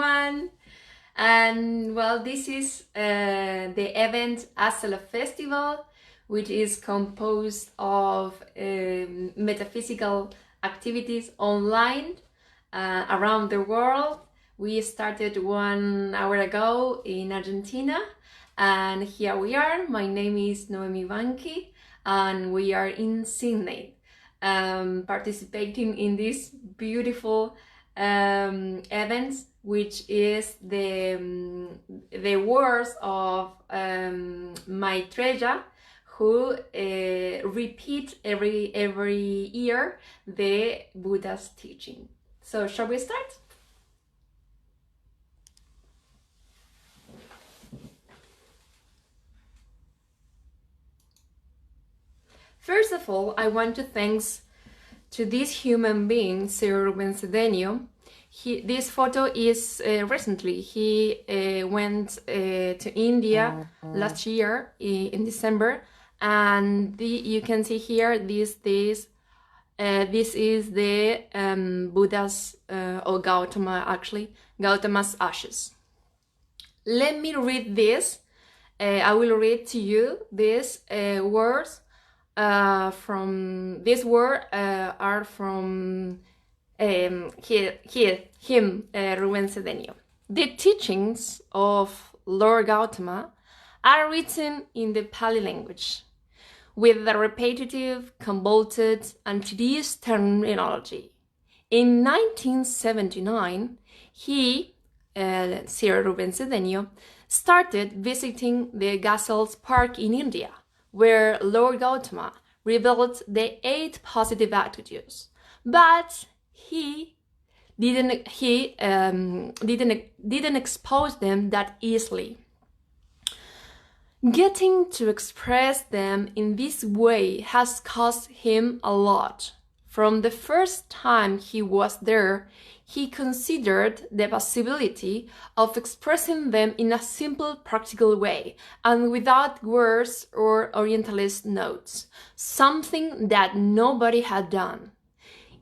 everyone. And well, this is the event Asala Festival, which is composed of metaphysical activities online around the world. We started 1 hour ago in Argentina, and here we are. My name is Noemi Banchi, and we are in Sydney, participating in this beautiful events, which is the words of Maitreya, who repeat every year the Buddha's teaching. So shall we start? First of all, I want to thank to this human being, Sir Ruben Cedeño. This photo is recently. He went to India last year in December, and you can see here this is the Buddha's or Gautama's ashes. Let me read this. I will read to you these words. From this word are from him, Ruben Cedeño. The teachings of Lord Gautama are written in the Pali language, with the repetitive, convoluted, and tedious terminology. In 1979, he, Sir Ruben Cedeño, started visiting the Gazelles Park in India, where Lord Gautama revealed the 8 positive attitudes, but he didn't expose them that easily. Getting to express them in this way has cost him a lot. From the first time he was there, he considered the possibility of expressing them in a simple, practical way and without words or Orientalist notes, something that nobody had done.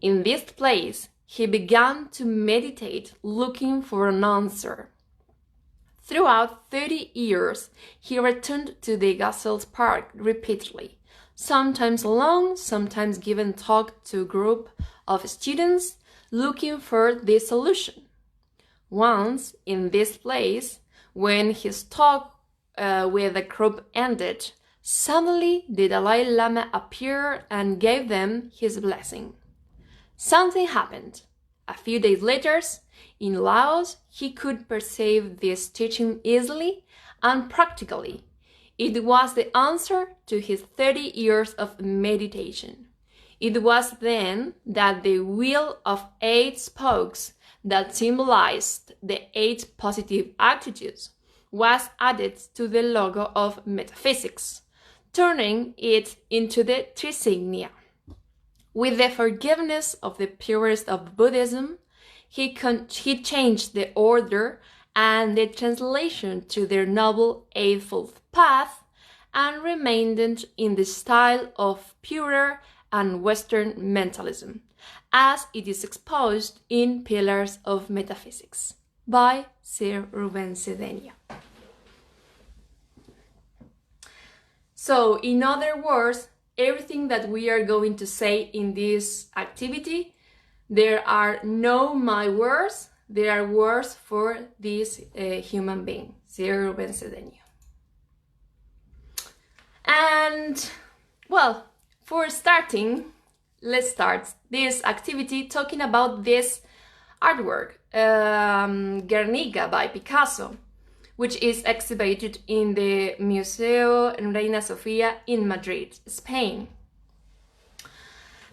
In this place, he began to meditate, looking for an answer. Throughout 30 years, he returned to the Gazelles Park repeatedly, sometimes alone, sometimes giving talk to a group of students, looking for the solution. Once, in this place, when his talk with the group ended, suddenly the Dalai Lama appeared and gave them his blessing. Something happened. A few days later, in Laos, he could perceive this teaching easily and practically. It was the answer to his 30 years of meditation. It was then that the wheel of 8 spokes that symbolized the 8 positive attitudes was added to the logo of metaphysics, turning it into the Trisignia. With the forgiveness of the purest of Buddhism, he changed the order and the translation to their Noble Eightfold Path and remained in the style of purer and Western mentalism, as it is exposed in Pillars of Metaphysics by Sir Ruben Cedeño. So, in other words, everything that we are going to say in this activity, there are no my words, there are words for this human being, Sir Ruben Cedeño. And, well, for starting, let's start this activity talking about this artwork, Guernica by Picasso, which is exhibited in the Museo Reina Sofía in Madrid, Spain.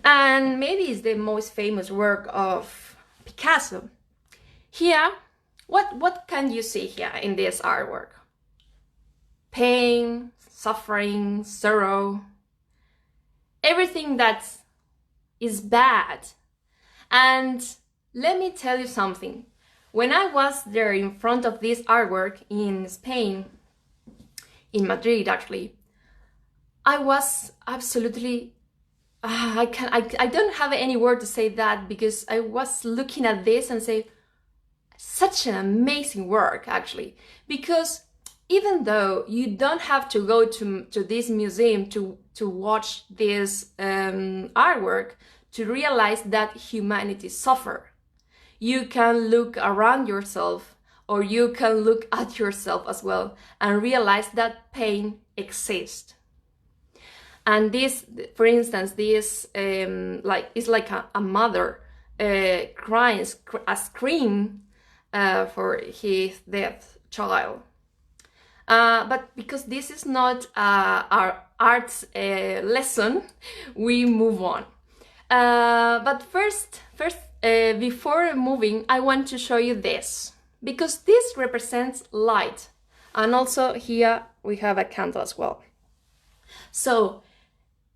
And maybe it's the most famous work of Picasso. Here, what can you see here in this artwork? Pain, suffering, sorrow, everything that is bad. And let me tell you something. When I was there in front of this artwork in Spain, in Madrid actually, I was absolutely I don't have any word to say that, because I was looking at this and say, such an amazing work, actually, because even though you don't have to go to this museum to watch this artwork to realize that humanity suffer, you can look around yourself, or you can look at yourself as well and realize that pain exists. And this, for instance, this is like a mother crying a scream for his dead child. But because this is not our arts lesson, we move on. But first, before moving, I want to show you this, because this represents light. And also here we have a candle as well. So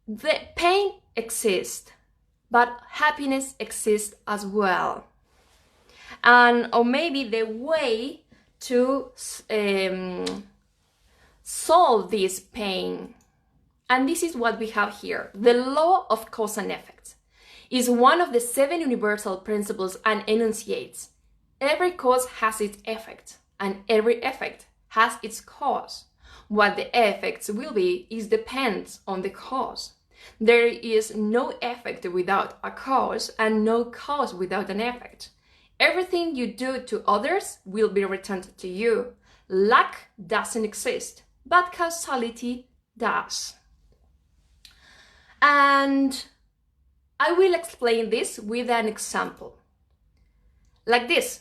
the pain exists, but happiness exists as well. And or maybe the way to solve this pain, and this is what we have here. The law of cause and effect is one of the 7 universal principles and enunciates every cause has its effect, and every effect has its cause. What the effects will be is depends on the cause. There is no effect without a cause, and no cause without an effect. Everything you do to others will be returned to you. Luck doesn't exist, but causality does. And I will explain this with an example. Like this.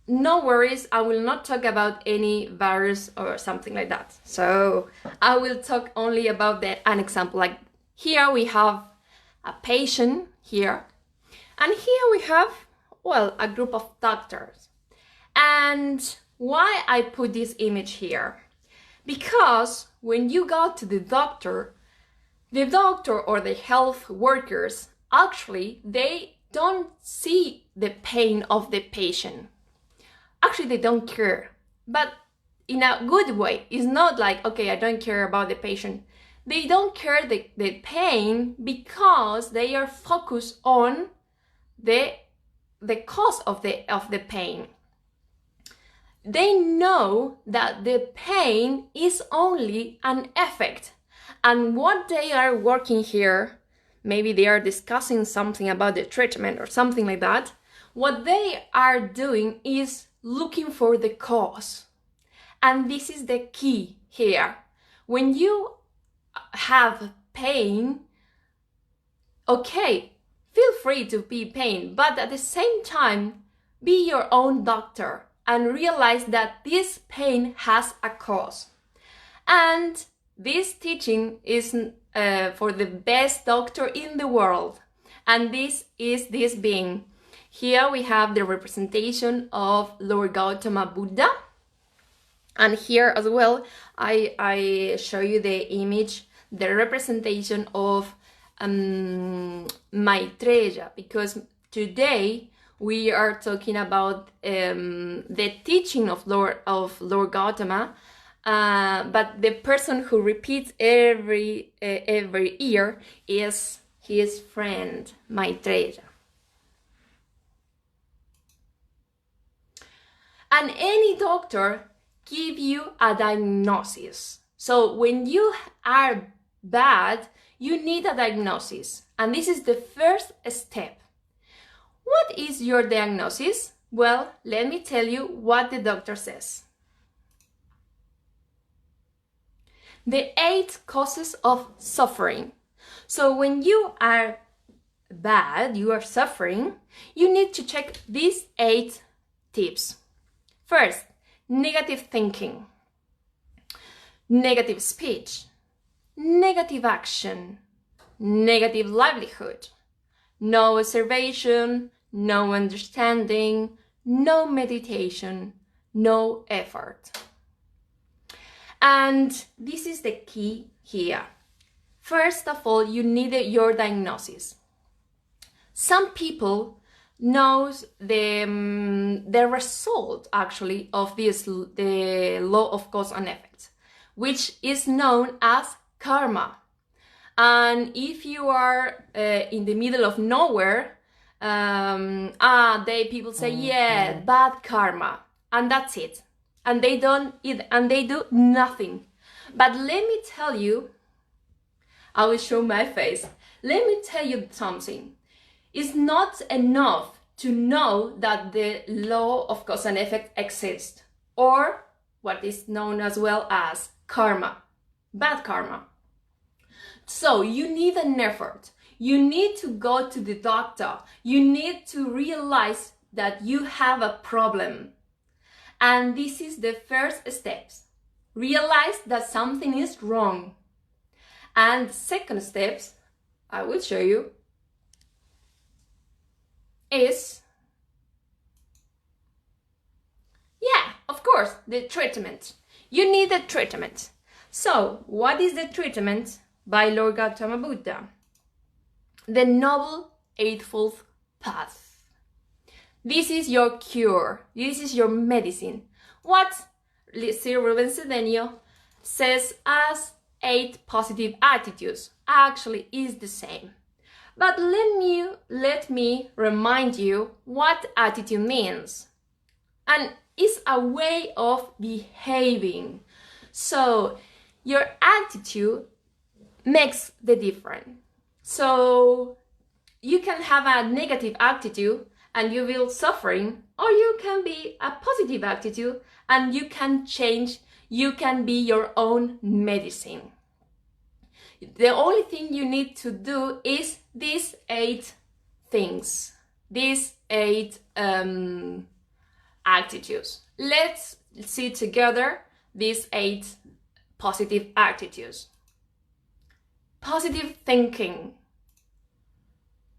No worries, I will not talk about any virus or something like that. So I will talk only about an example. Like here we have a patient here. And here we have, well, a group of doctors. And why I put this image here? Because when you go to the doctor or the health workers, actually, they don't see the pain of the patient. Actually, they don't care, but in a good way. It's not like, okay, I don't care about the patient. They don't care the pain because they are focused on the cause of the pain. They know that the pain is only an effect. And what they are working here, maybe they are discussing something about the treatment or something like that. What they are doing is looking for the cause. And this is the key here. When you have pain, okay, feel free to be pain, but at the same time, be your own doctor and realize that this pain has a cause. And this teaching is for the best doctor in the world. And this is this being. Here we have the representation of Lord Gautama Buddha. And here as well, I show you the image, the representation of Maitreya, because today we are talking about the teaching of Lord Gautama, but the person who repeats every year is his friend Maitreya. And any doctor give you a diagnosis. So when you are bad, you need a diagnosis. And this is the first step. What is your diagnosis? Well, let me tell you what the doctor says. The 8 causes of suffering. So when you are bad, you are suffering, you need to check these 8 tips. First, negative thinking, negative speech, negative action, negative livelihood, no observation, no understanding, no meditation, no effort. And this is the key here. First of all, you need your diagnosis. Some people knows the result actually of the law of cause and effect, which is known as karma. And if you are in the middle of nowhere, People say, yeah, bad karma, and that's it. And they don't and they do nothing. But let me tell you, I will show my face. Let me tell you something. It's not enough to know that the law of cause and effect exists, or what is known as well as karma, bad karma. So you need an effort. You need to go to the doctor. You need to realize that you have a problem. And this is the first steps. Realize that something is wrong. And the second steps, I will show you, is, yeah, of course, the treatment. You need a treatment. So, what is the treatment by Lord Gautama Buddha? The Noble Eightfold Path. This is your cure. This is your medicine. What Sir Ruben Cedeño says as 8 positive attitudes actually is the same. But let me remind you what attitude means. And it's a way of behaving. So your attitude makes the difference. So you can have a negative attitude and you will suffering, or you can be a positive attitude and you can change, you can be your own medicine. The only thing you need to do is these 8 things, these 8 attitudes. Let's see together these 8 positive attitudes. Positive thinking,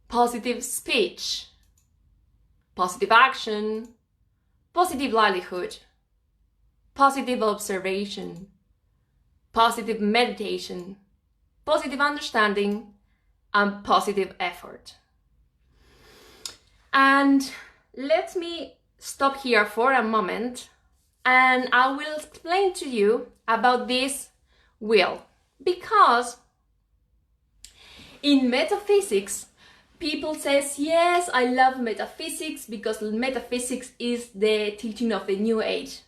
positive speech, positive action, positive livelihood, positive observation, positive meditation, positive understanding, and positive effort. And let me stop here for a moment and I will explain to you about this wheel. Because in metaphysics, people says, yes, I love metaphysics because metaphysics is the teaching of the New Age.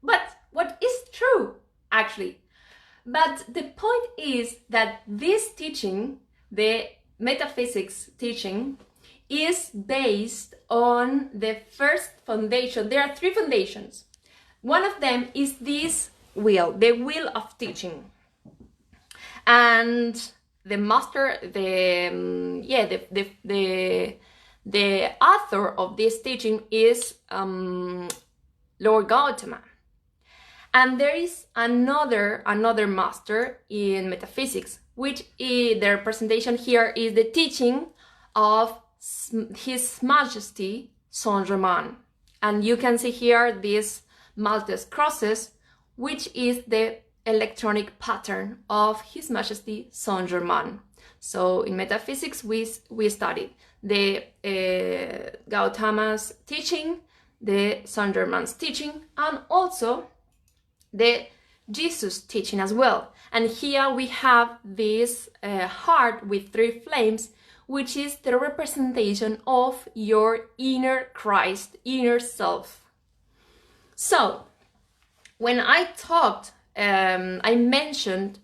But what is true, actually? But the point is that this teaching, the metaphysics teaching, is based on the first foundation. There are 3 foundations. One of them is this wheel, the wheel of teaching. And the master, the author of this teaching is Lord Gautama. And there is another master in metaphysics, which is, the representation here is the teaching of His Majesty Saint Germain. And you can see here these Maltese crosses, which is the electronic pattern of His Majesty Saint Germain. So in metaphysics, we studied the Gautama's teaching, the Saint Germain's teaching, and also the Jesus teaching as well. And here we have this heart with 3 flames, which is the representation of your inner Christ, inner self. So when I talked, I mentioned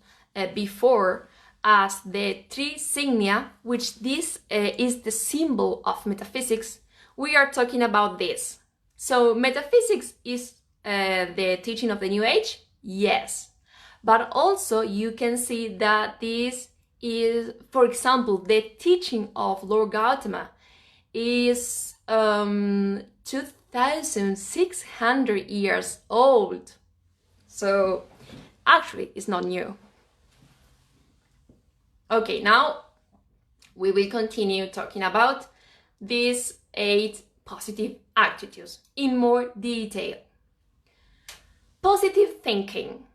before as the 3 signia, which this is the symbol of metaphysics, we are talking about this. So metaphysics is the teaching of the New Age? Yes. But also you can see that this is, for example, the teaching of Lord Gautama is 2,600 years old. So actually it's not new. Okay, now we will continue talking about these 8 positive attitudes in more detail. Positive thinking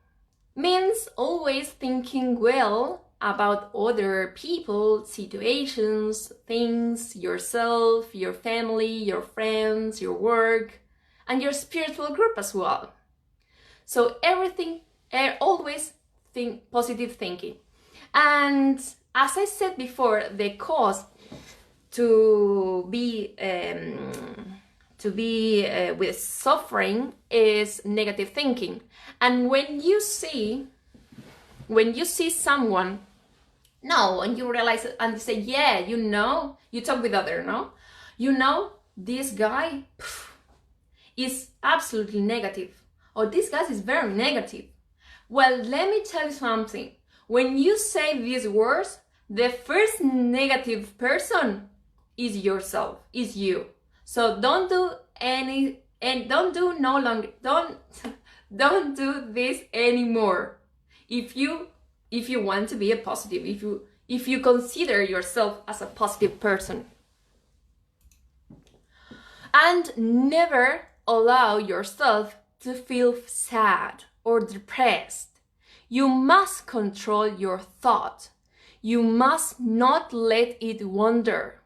means always thinking well about other people, situations, things, yourself, your family, your friends, your work, and your spiritual group as well. So everything, always think positive thinking. And as I said before, the cause, to be with suffering is negative thinking. And when you see someone, no, and you realize and you say, yeah, you talk with other, no, this guy is absolutely negative, or this guy is very negative. Well, let me tell you something. When you say these words, the first negative person is yourself, is you. So don't do this anymore. If you want to be a positive, if you consider yourself as a positive person. And never allow yourself to feel sad or depressed. You must control your thought. You must not let it wander.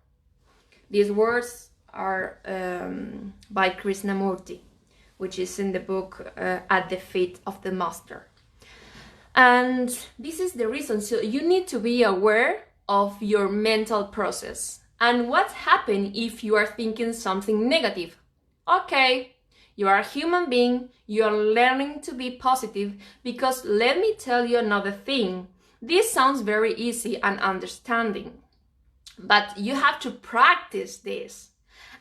These words are by Krishnamurti, which is in the book At the Feet of the Master. And this is the reason. So you need to be aware of your mental process. And what happens if you are thinking something negative? Okay, you are a human being, you are learning to be positive, because let me tell you another thing. This sounds very easy and understanding, but you have to practice this.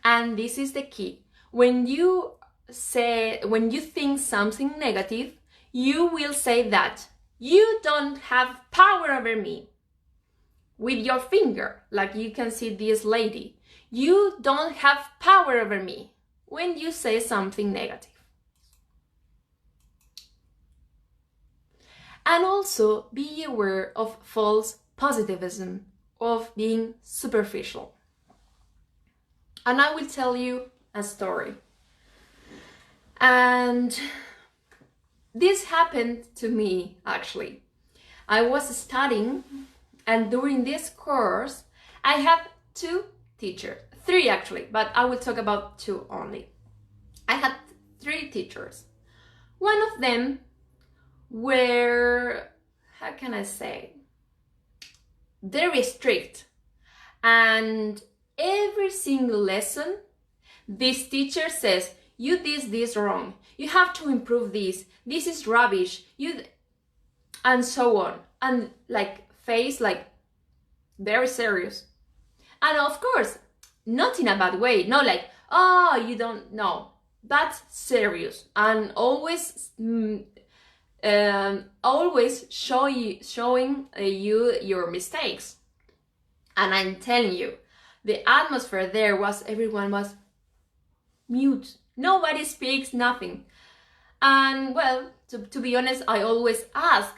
And this is the key. When you think something negative, you will say that you don't have power over me. With your finger, like you can see this lady. You don't have power over me when you say something negative. And also be aware of false positivism, of being superficial. And I will tell you a story. And this happened to me, actually. I was studying, and during this course, I had 2 teachers, 3 actually, but I will talk about 2 only. I had 3 teachers. One of them were, how can I say, very strict. And every single lesson, this teacher says, you did this wrong. You have to improve this. This is rubbish. And so on. And face very serious. And of course, not in a bad way. Not like, oh, you don't know. But serious. And always showing you your mistakes. And I'm telling you, the atmosphere there was, everyone was mute. Nobody speaks, nothing. And well, to be honest, I always ask,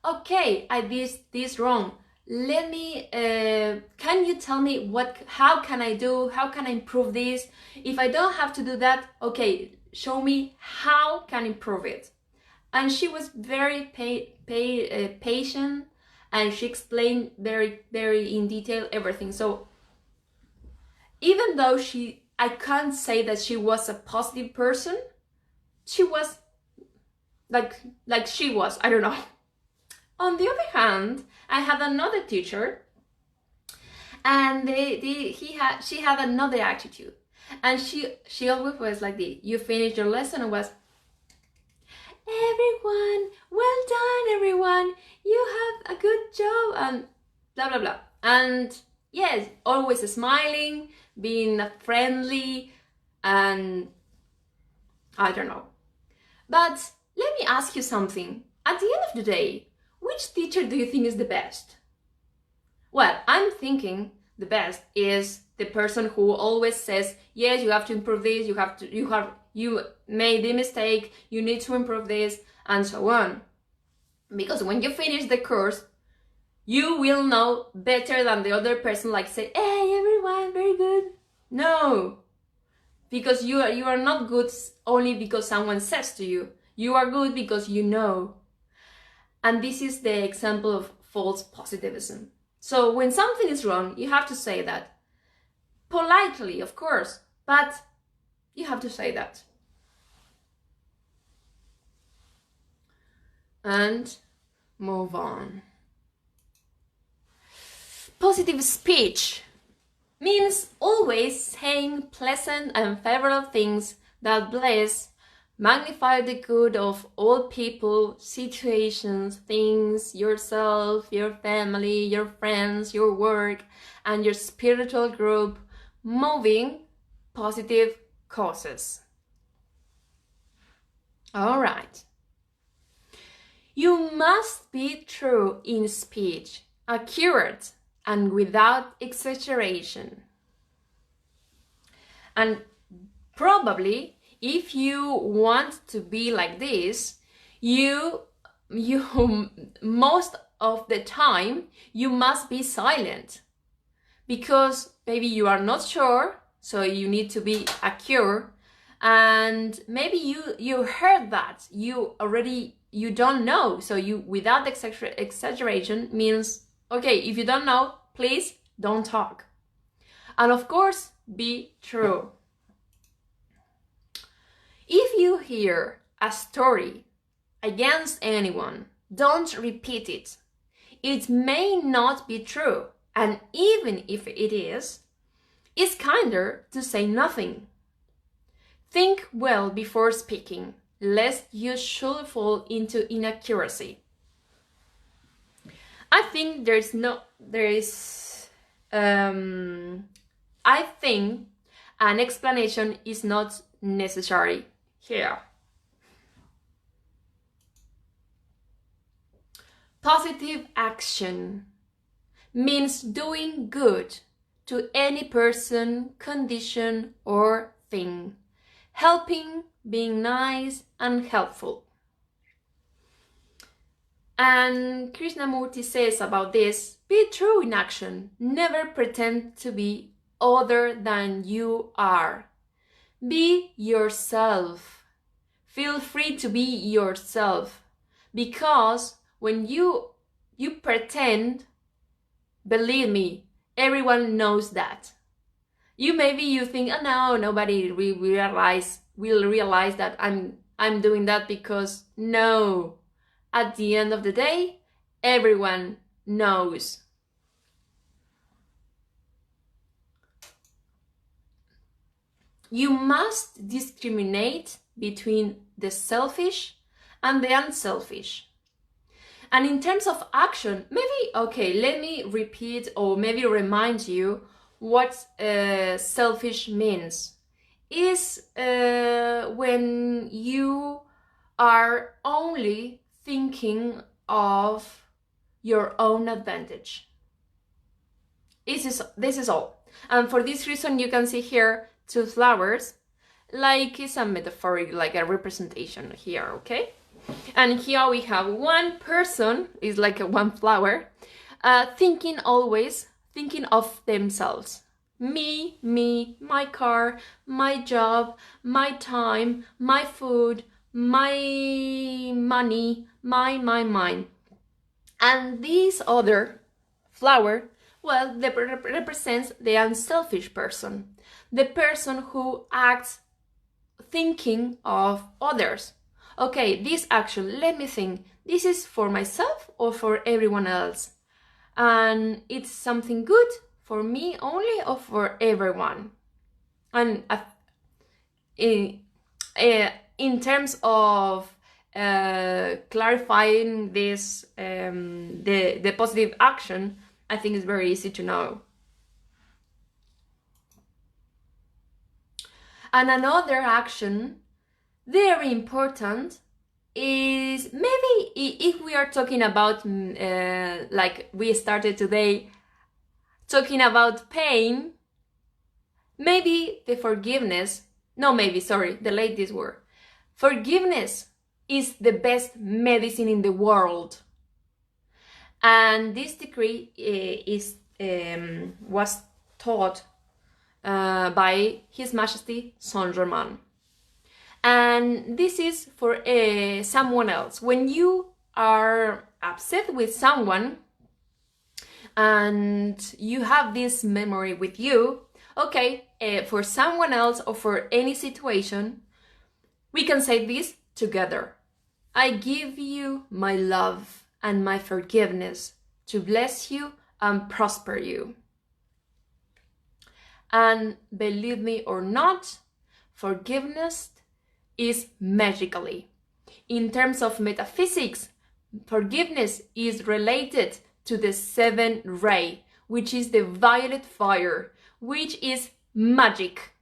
okay, I did this wrong. Let me, can you tell me how can I improve this? If I don't have to do that, okay, show me how can I improve it. And she was very patient, and she explained very, very in detail everything. So even though I can't say that she was a positive person, she was like she was, I don't know. On the other hand, I had another teacher, and she had another attitude, and she always was like this. You finished your lesson and was, everyone, well done, everyone. You have a good job, and blah blah blah. And yes, always smiling, being friendly, and I don't know. But let me ask you something. At the end of the day, which teacher do you think is the best? Well, I'm thinking the best is the person who always says, yes, you have to improve this, you made the mistake, you need to improve this, and so on. Because when you finish the course, you will know better than the other person, like say, hey everyone, very good. No, because you are not good only because someone says to you. You are good because you know. And this is the example of false positivism. So when something is wrong, you have to say that. Politely, of course, but you have to say that. And move on. Positive speech. means always saying pleasant and favorable things that bless, magnify the good of all people, situations, things, yourself, your family, your friends, your work, and your spiritual group, moving positive causes. All right. You must be true in speech, accurate, and without exaggeration. And probably, if you want to be like this, you most of the time, you must be silent. Because maybe you are not sure, so you need to be accurate. And maybe you heard that, you don't know, so you without exaggeration means, okay, if you don't know, please don't talk. And of course, be true. If you hear a story against anyone, don't repeat it. It may not be true, and even if it is, it's kinder to say nothing. Think well before speaking, lest you should fall into inaccuracy. I think I think an explanation is not necessary here. Positive action means doing good to any person, condition, or thing. Helping, being nice and helpful. And Krishnamurti says about this, be true in action. Never pretend to be other than you are. Be yourself. Feel free to be yourself. Because when you pretend, believe me, everyone knows that. You think, oh no, nobody will realize that I'm doing that, because no. At the end of the day, everyone knows. You must discriminate between the selfish and the unselfish. And in terms of action, let me repeat or maybe remind you what selfish means. Is when you are only thinking of your own advantage. This is all. And for this reason, you can see here 2 flowers, like it's a metaphoric, like a representation here, okay? And here we have one person, is like one flower, thinking of themselves. Me, my car, my job, my time, my food, my money, mine. And this other flower, well, represents the unselfish person, the person who acts thinking of others. Okay, this action, let me think, this is for myself or for everyone else? And it's something good for me only or for everyone? And in terms of clarifying this, the positive action, I think it's very easy to know. And another action, very important, is maybe if we are talking about, like we started today, talking about pain, maybe the forgiveness, delete this word. Forgiveness is the best medicine in the world. And this decree was taught by His Majesty Saint Germain. And this is for someone else. When you are upset with someone and you have this memory with you, okay, for someone else or for any situation, we can say this together. I give you my love and my forgiveness to bless you and prosper you. And believe me or not, forgiveness is magically. In terms of metaphysics, forgiveness is related to the seventh ray, which is the violet fire, which is magic.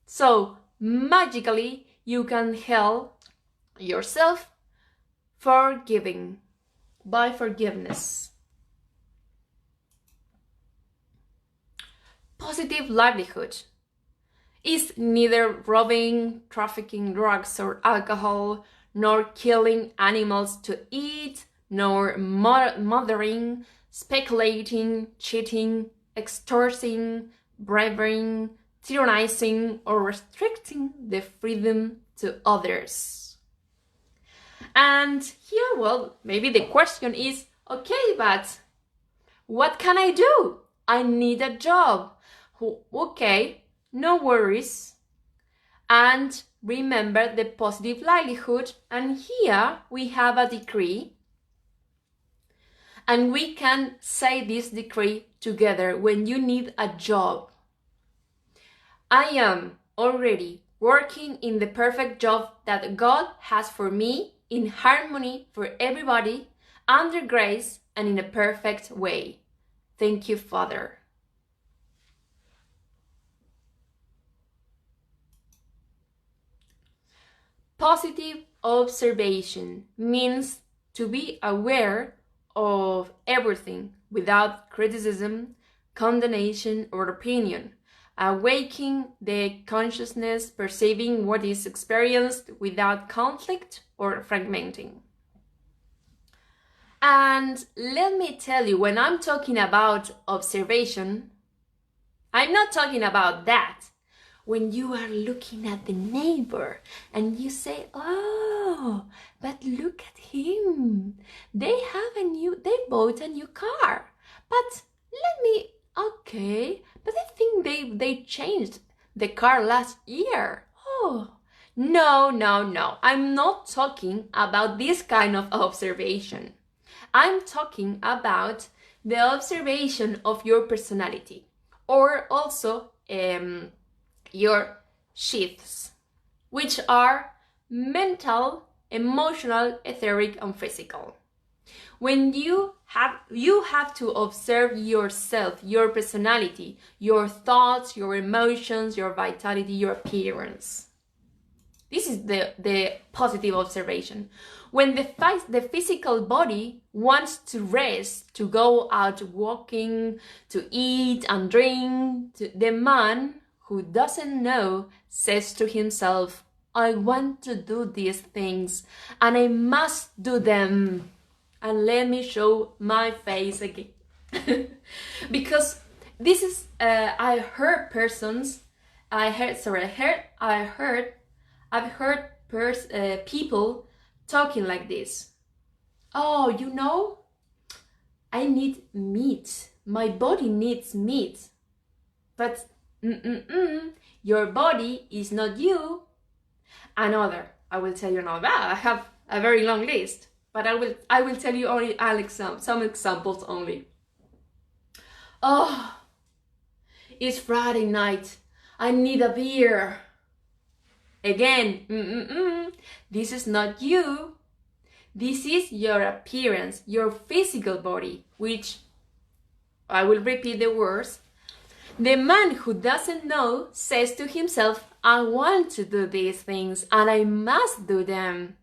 So magically you can help yourself forgiving by forgiveness. Positive livelihood is neither robbing, trafficking drugs or alcohol, nor killing animals to eat, nor murdering, speculating, cheating, extorting, bribing, tyrannizing, or restricting the freedom to others. And here, well, maybe the question is, okay, but what can I do? I need a job. Okay, no worries. And remember the positive livelihood. And here we have a decree. And we can say this decree together when you need a job. I am already working in the perfect job that God has for me, in harmony for everybody, under grace and in a perfect way. Thank you, Father. Positive observation means to be aware of everything without criticism, condemnation, or opinion, awaking the consciousness, perceiving what is experienced without conflict or fragmenting. And let me tell you, when I'm talking about observation, I'm not talking about that. When you are looking at the neighbor and you say, oh, but look at him. They bought a new car. But okay, but I think they changed the car last year. Oh, no. I'm not talking about this kind of observation. I'm talking about the observation of your personality, or also your shifts, which are mental, emotional, etheric, and physical. When you have to observe yourself, your personality, your thoughts, your emotions, your vitality, your appearance. This is the positive observation. When the physical body wants to rest, to go out walking, to eat and drink, the man who doesn't know says to himself, I want to do these things and I must do them. And let me show my face again. Because this is, I've heard people talking like this. Oh, I need meat. My body needs meat. But your body is not you. I will tell you another. I have a very long list, but I will tell you only some examples only. Oh, it's Friday night. I need a beer. Again, this is not you. This is your appearance, your physical body, which I will repeat the words. The man who doesn't know says to himself, I want to do these things and I must do them.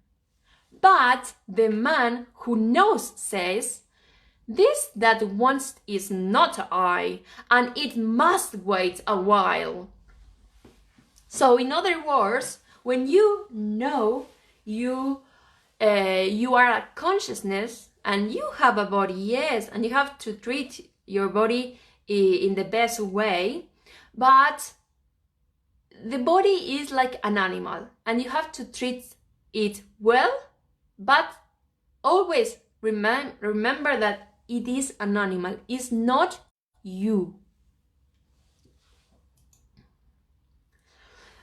But the man who knows says, this that wants is not I, and it must wait a while. So in other words, when you know you are a consciousness and you have a body, yes, and you have to treat your body in the best way, but the body is like an animal and you have to treat it well, but always remember that it is an animal, it's not you.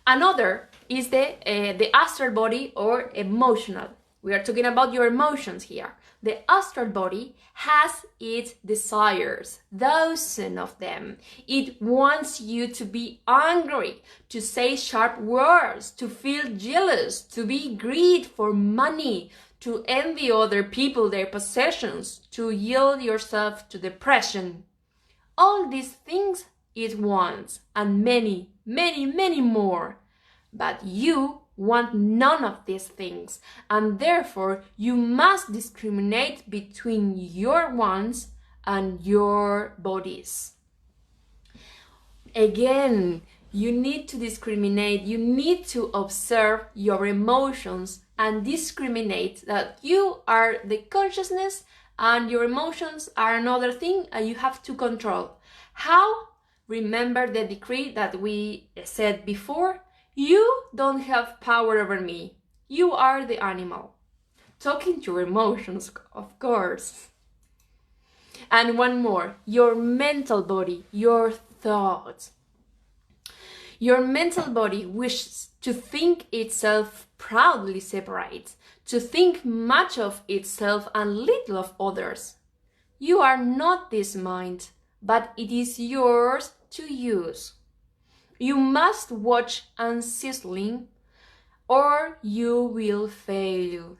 Another is the astral body or emotional. We are talking about your emotions here. the astral body has its desires, dozens of them. It wants you to be angry, to say sharp words, to feel jealous, to be greedy for money, to envy other people their possessions, to yield yourself to depression. All these things it wants, and many, many, many more. But you want none of these things, and therefore you must discriminate between your wants and your bodies. Again, you need to discriminate, you need to observe your emotions and discriminate that you are the consciousness and your emotions are another thing and you have to control. How? Remember the decree that we said before? You don't have power over me. You are the animal. Talking to your emotions, of course. And one more, your mental body, your thoughts. Your mental body wishes to think itself proudly separate, to think much of itself and little of others. You are not this mind, but it is yours to use. You must watch unceasingly, or you will fail.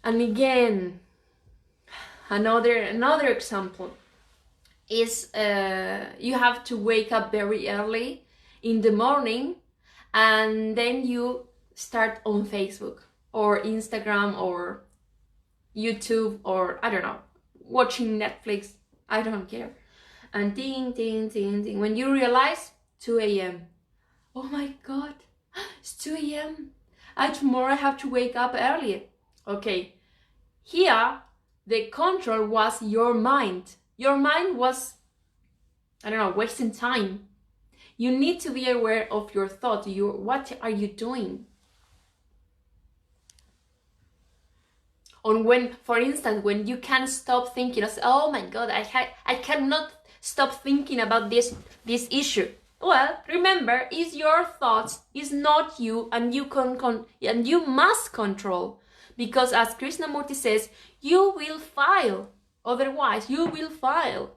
And again, another example is you have to wake up very early in the morning, and then you start on Facebook or Instagram or YouTube or I don't know, watching Netflix. I don't care. And ding, ding, ding, ding. When you realize 2 a.m. Oh my God, it's 2 a.m. Tomorrow I have to wake up early. Okay, here the control was your mind. Your mind was, I don't know, wasting time. You need to be aware of your thoughts. What are you doing? When, for instance, when you can't stop thinking, oh my God, I cannot stop thinking about this issue. Well, remember, it's your thoughts, it's not you, and you must control, because as Krishnamurti says, you will fail. Otherwise, you will fail.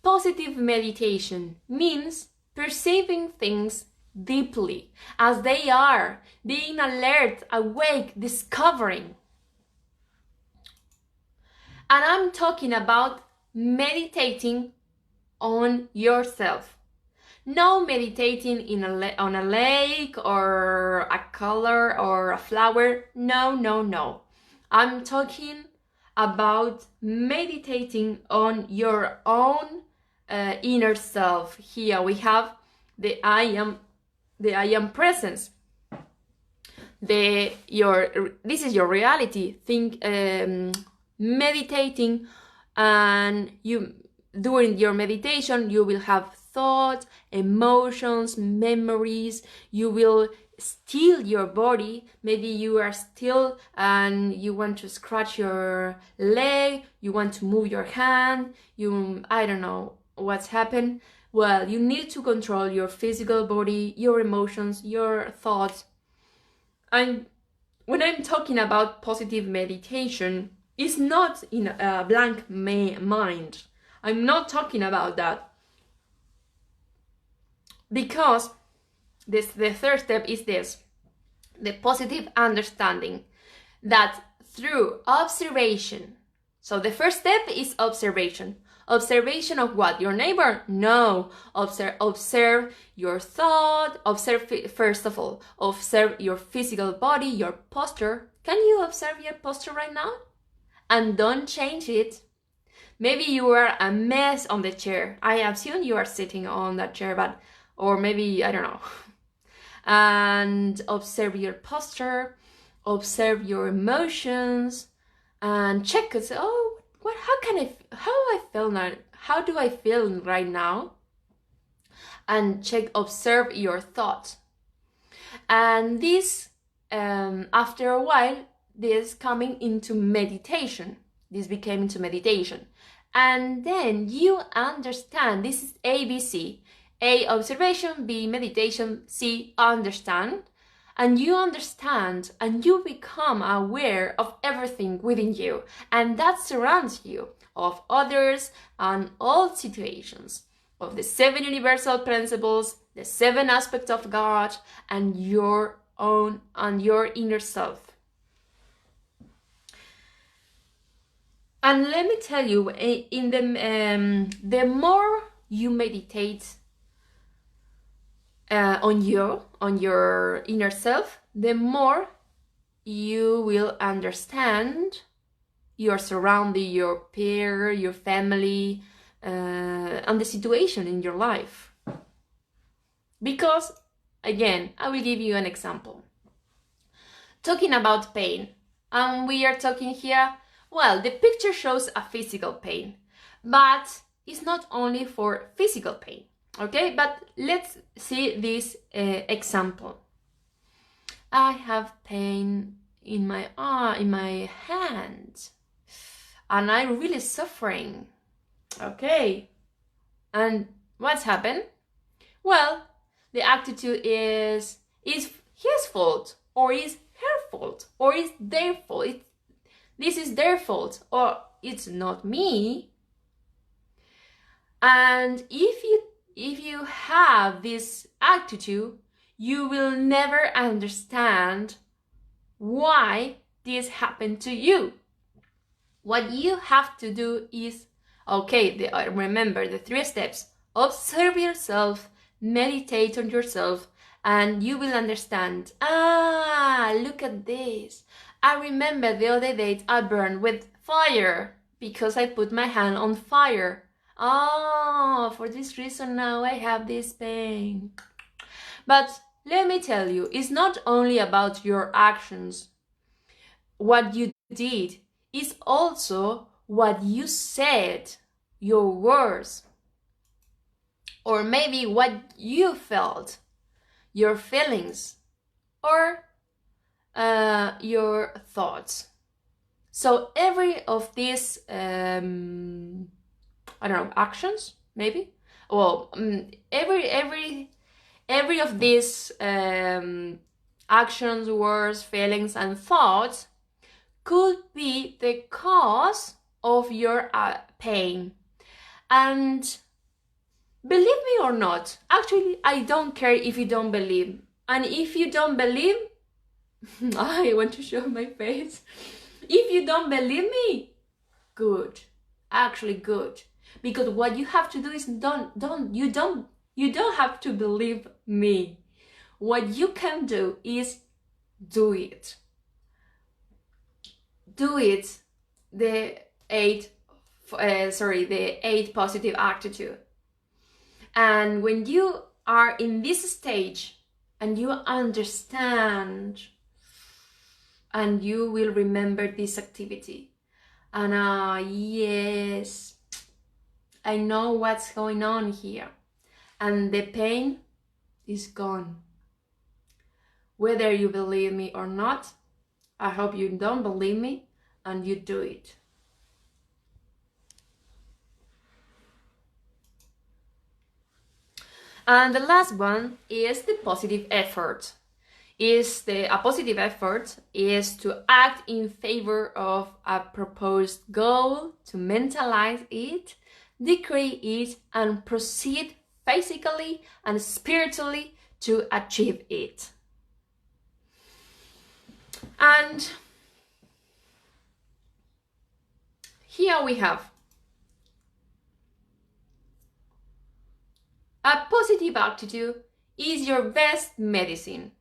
Positive meditation means perceiving things deeply as they are, being alert, awake, discovering. And I'm talking about meditating on yourself. No meditating on a lake or a color or a flower. No. I'm talking about meditating on your own inner self. Here we have the I am presence. This is your reality. Meditating, and during your meditation you will have thoughts, emotions, memories. You will still your body. Maybe you are still and you want to scratch your leg, you want to move your hand, I don't know what's happened. Well, you need to control your physical body, your emotions, your thoughts. And when I'm talking about positive meditation, it's not in a blank mind. I'm not talking about that. Because the third step is this, the positive understanding that through observation. So the first step is observation. Observation of what? Your neighbor? No. Observe your thought. First of all, observe your physical body, your posture. Can you observe your posture right now? And don't change it. Maybe you are a mess on the chair. I assume you are sitting on that chair, or maybe, I don't know. And observe your posture, observe your emotions, and check and say, oh, how do I feel right now? And observe your thoughts. And this, after a while, this coming into meditation. This became into meditation. And then you understand, this is ABC. A, observation, B, meditation, C, understand. and you understand and you become aware of everything within you and that surrounds you, of others and all situations, of the 7 universal principles, the 7 aspects of God, and your own and your inner self. And let me tell you, in the more you meditate on your inner self, the more you will understand your surrounding, your peer, your family, and the situation in your life. Because, again, I will give you an example. Talking about pain, and we are talking here, well, the picture shows a physical pain, but it's not only for physical pain, okay? But let's see this example. I have pain in my hand, and I'm really suffering, okay? And what's happened? Well, the attitude is his fault, or is her fault, or is their fault. This is their fault, or it's not me. And if you have this attitude, you will never understand why this happened to you. What you have to do is, okay, remember the 3 steps. Observe yourself, meditate on yourself, and you will understand. Look at this. I remember the other day I burned with fire because I put my hand on fire. For this reason now I have this pain. But let me tell you, it's not only about your actions, what you did, it's also what you said, your words, or maybe what you felt, your feelings, or your thoughts. So every of these, actions, maybe. Well, every of these actions, words, feelings, and thoughts could be the cause of your pain. And believe me or not, actually, I don't care if you don't believe. And if you don't believe, I want to show my face. If you don't believe me, good. Actually good. Because what you have to do is you don't have to believe me. What you can do is do it. Do it. The 8 positive attitude. And when you are in this stage and you understand, and you will remember this activity. And yes, I know what's going on here. And the pain is gone. Whether you believe me or not, I hope you don't believe me and you do it. And the last one is the positive effort. A positive effort is to act in favor of a proposed goal, to mentalize it, decree it, and proceed physically and spiritually to achieve it. And here we have a positive attitude is your best medicine,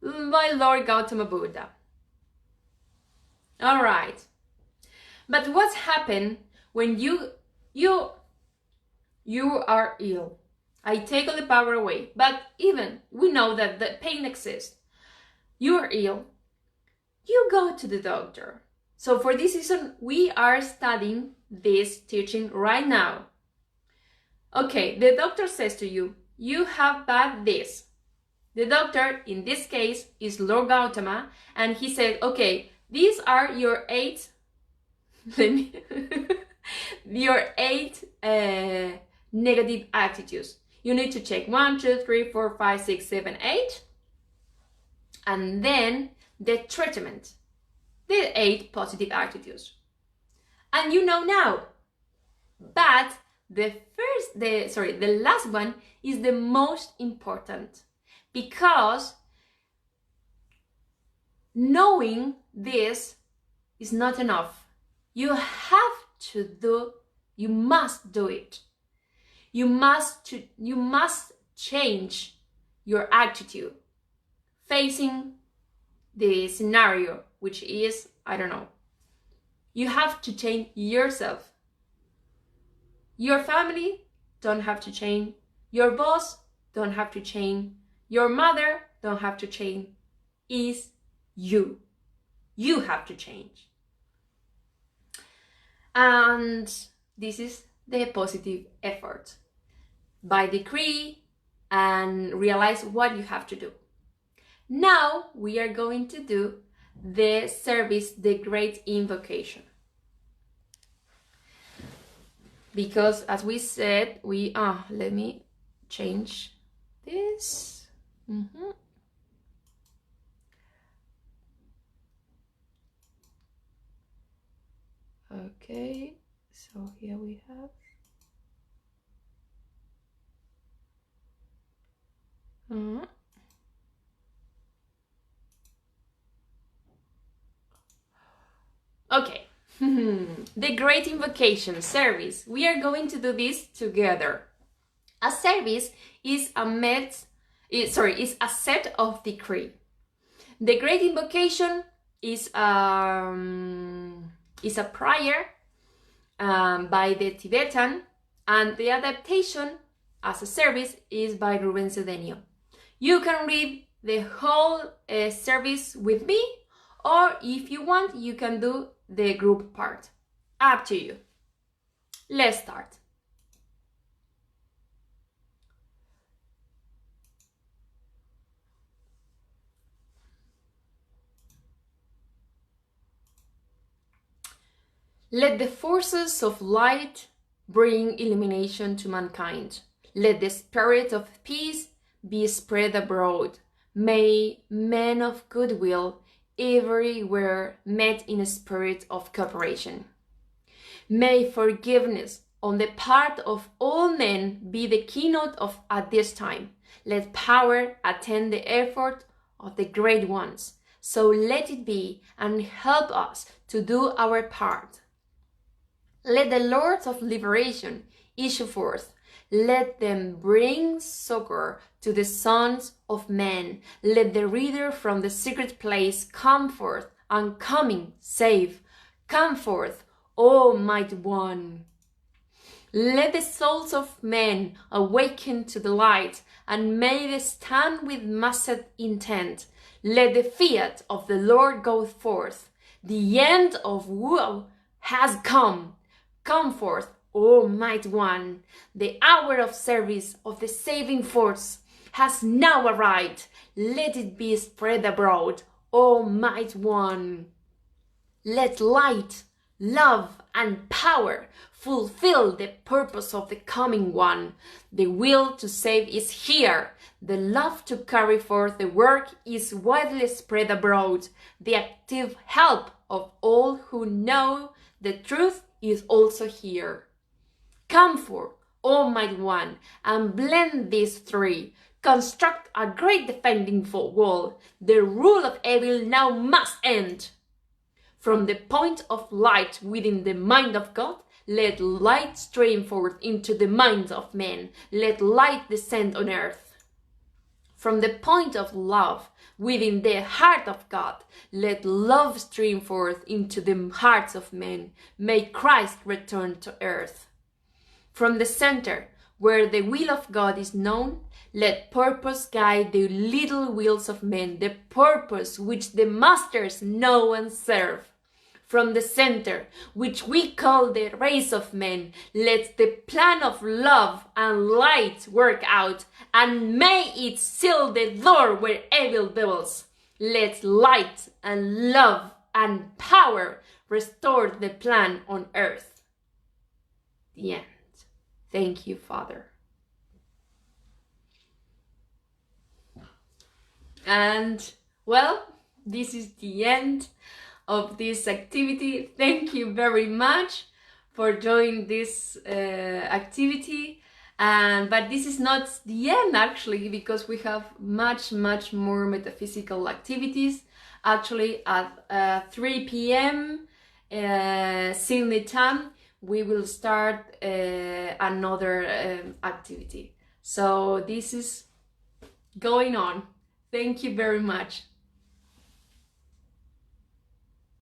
by Lord Gautama Buddha. All right. But what's happened when you are ill? I take all the power away. But even we know that the pain exists. You are ill. You go to the doctor. So for this reason, we are studying this teaching right now. Okay, the doctor says to you, you have bad this. The doctor, in this case, is Lord Gautama, and he said, okay, these are your 8 negative attitudes. You need to check 1, 2, 3, 4, 5, 6, 7, 8. And then the treatment, the 8 positive attitudes. And you know now. But the last one is the most important, because knowing this is not enough. You must do it. You must change your attitude facing the scenario, which is, I don't know. You have to change yourself. Your family don't have to change. Your boss don't have to change. Your mother don't have to change. It's you. You have to change. And this is the positive effort. By decree and realize what you have to do. Now we are going to do the service, the great invocation. Because as we said, let me change this. Okay, so here we have. Okay, the great invocation service. We are going to do this together. A service is a set of decree. The great invocation is a prayer by the Tibetan, and the adaptation as a service is by Ruben Cedeño. You can read the whole service with me, or if you want, you can do the group part. Up to you. Let's start. Let the forces of light bring illumination to mankind. Let the spirit of peace be spread abroad. May men of goodwill everywhere met in a spirit of cooperation. May forgiveness on the part of all men be the keynote at this time. Let power attend the effort of the great ones. So let it be, and help us to do our part. Let the lords of liberation issue forth. Let them bring succor to the sons of men. Let the reader from the secret place come forth, and coming save. Come forth, O mighty one. Let the souls of men awaken to the light, and may they stand with massed intent. Let the fiat of the Lord go forth. The end of woe has come. Come forth, O mighty one. The hour of service of the saving force has now arrived. Let it be spread abroad, O mighty one. Let light, love, and power fulfill the purpose of the coming one. The will to save is here. The love to carry forth the work is widely spread abroad. The active help of all who know the truth is also here. Come forth, O mighty one, and blend these three. Construct a great defending wall. The rule of evil now must end. From the point of light within the mind of God, let light stream forth into the minds of men. Let light descend on earth. From the point of love within the heart of God, let love stream forth into the hearts of men. May Christ return to earth. From the center, where the will of God is known, let purpose guide the little wills of men, the purpose which the masters know and serve. From the center, which we call the race of men, let the plan of love and light work out, and may it seal the door where evil dwells. Let light and love and power restore the plan on earth. The end. Thank you, Father. And Well, this is the end of this activity. Thank you very much for joining this activity. But this is not the end, actually, because we have much more metaphysical activities. Actually, at 3 p.m. Sydney time, we will start another activity. So this is going on. Thank you very much.